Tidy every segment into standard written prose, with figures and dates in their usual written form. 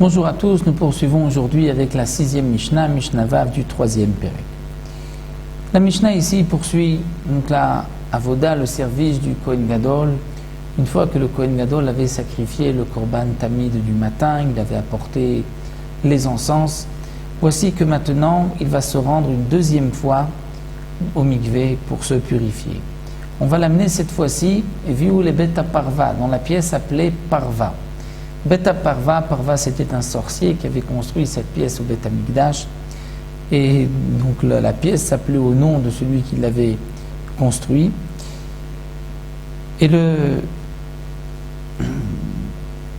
Bonjour à tous, nous poursuivons aujourd'hui avec la 6e Mishnah, Mishnah Vav du 3e Pérec. La Mishnah ici poursuit donc la Avoda, le service du Kohen Gadol. Une fois que le Kohen Gadol avait sacrifié le Korban Tamid du matin, il avait apporté les encens, voici que maintenant il va se rendre une deuxième fois au mikvé pour se purifier. On va l'amener cette fois-ci, Viou le Beta Parva, dans la pièce appelée Parva. Beta Parva, Parva c'était un sorcier qui avait construit cette pièce au Beth Amikdash, et donc la pièce s'appelait au nom de celui qui l'avait construit. Et le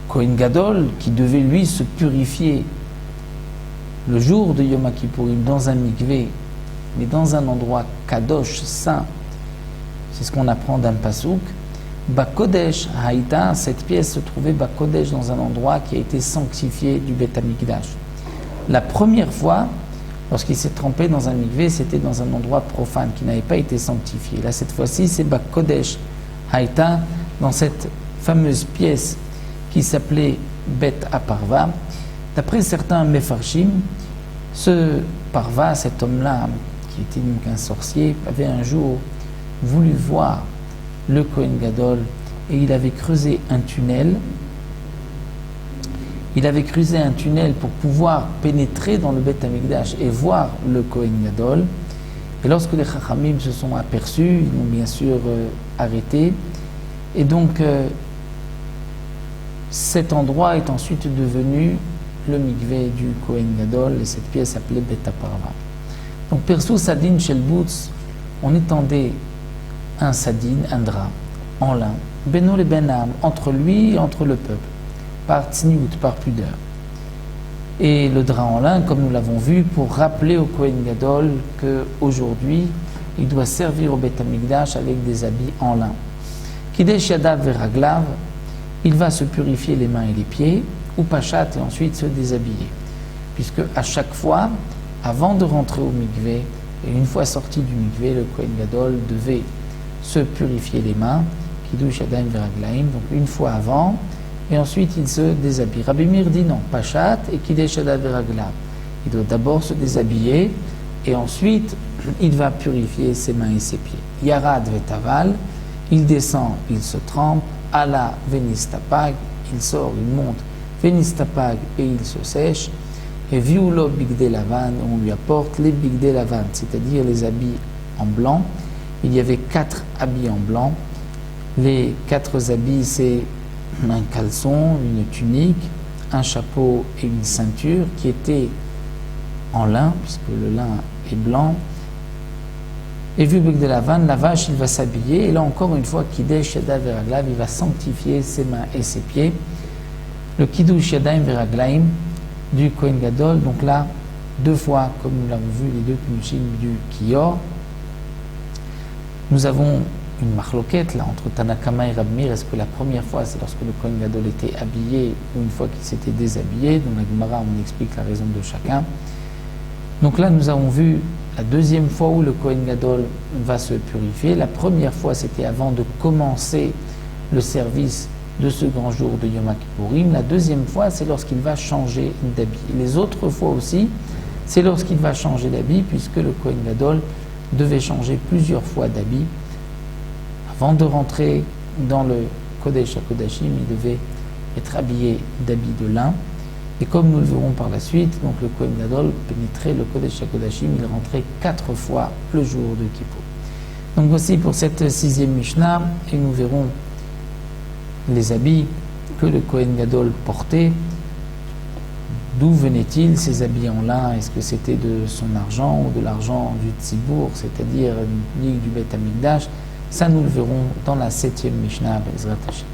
Kohen Gadol, qui devait lui se purifier le jour de Yom Kippourim dans un mikvé, mais dans un endroit kadosh, saint, c'est ce qu'on apprend d'un pasouk. Bakodesh Haïta, cette pièce se trouvait Bakodesh dans un endroit qui a été sanctifié du Beth Amikdash. La première fois, lorsqu'il s'est trempé dans un mikvé, c'était dans un endroit profane qui n'avait pas été sanctifié. Là, cette fois-ci, c'est Bakodesh Haïta, dans cette fameuse pièce qui s'appelait Bet Aparva. D'après certains Mefarshim, ce Parva, cet homme-là, qui était donc un sorcier, avait un jour voulu voir le Kohen Gadol et il avait creusé un tunnel. Il avait creusé un tunnel pour pouvoir pénétrer dans le Beth Amikdash et voir le Kohen Gadol. Et lorsque les Chachamim se sont aperçus, ils l'ont bien sûr arrêté. Et donc, cet endroit est ensuite devenu le mikvé du Kohen Gadol et cette pièce s'appelait Beta Parva. Donc, Perso Sadin Shelbutz, on étendait un sadine, un drap, en lin, Beno le Benam, entre lui et entre le peuple, par tzniut, par pudeur. Et le drap en lin, comme nous l'avons vu, pour rappeler au Kohen Gadol qu'aujourd'hui, il doit servir au Beth Amikdash avec des habits en lin. Kidesh Yadav Veraglav, il va se purifier les mains et les pieds, ou pachat, et ensuite se déshabiller. Puisque à chaque fois, avant de rentrer au mikvé, et une fois sorti du mikvé, le Kohen Gadol devait se purifier les mains, Kiddush Yadayim Veraglaim, donc une fois avant, et ensuite il se déshabille. Rabbi Meir dit non, Pachat et Kiddush Yadayim Veraglaim. Il doit d'abord se déshabiller, et ensuite il va purifier ses mains et ses pieds. Yarad Vetaval, il descend, il se trempe, Ala Venistapag, il sort, il monte, Venistapag, et il se sèche, et Viulo Bigde Lavan, on lui apporte les Bigde Lavan, c'est-à-dire les habits en blanc. Il y avait 4 habits en blanc. Les 4 habits, c'est un caleçon, une tunique, un chapeau et une ceinture qui étaient en lin, puisque le lin est blanc. Et vu de la vache, il va s'habiller. Et là encore une fois, Kiddush Yadav Veraglaim, il va sanctifier ses mains et ses pieds. Le Kiddush Yadayim Veraglaim du Kohen Gadol, donc là, 2 fois, comme nous l'avons vu, les 2 Kiddushim du Kior. Nous avons une marloquette là entre Tanakama et Rab Meir. Est-ce que la première fois c'est lorsque le Kohen Gadol était habillé ou une fois qu'il s'était déshabillé? Dans la Gemara on explique la raison de chacun. Donc là nous avons vu la deuxième fois où le Kohen Gadol va se purifier. La première fois c'était avant de commencer le service de ce grand jour de Yom Kippourim. La deuxième fois c'est lorsqu'il va changer d'habit. Les autres fois aussi c'est lorsqu'il va changer d'habit puisque le Kohen Gadol devait changer plusieurs fois d'habit. Avant de rentrer dans le Kodesh HaKodashim, il devait être habillé d'habits de lin. Et comme nous le verrons par la suite, donc le Kohen Gadol pénétrait le Kodesh HaKodashim, il rentrait 4 fois le jour de Kippour. Donc voici pour cette 6e Mishnah, et nous verrons les habits que le Kohen Gadol portait. D'où venaient-ils ces habits en lin? Est-ce que c'était de son argent ou de l'argent du Tzibour, c'est-à-dire du Beth Amikdash? Ça, nous le verrons dans la 7e Mishnah, Bezrat Hashem.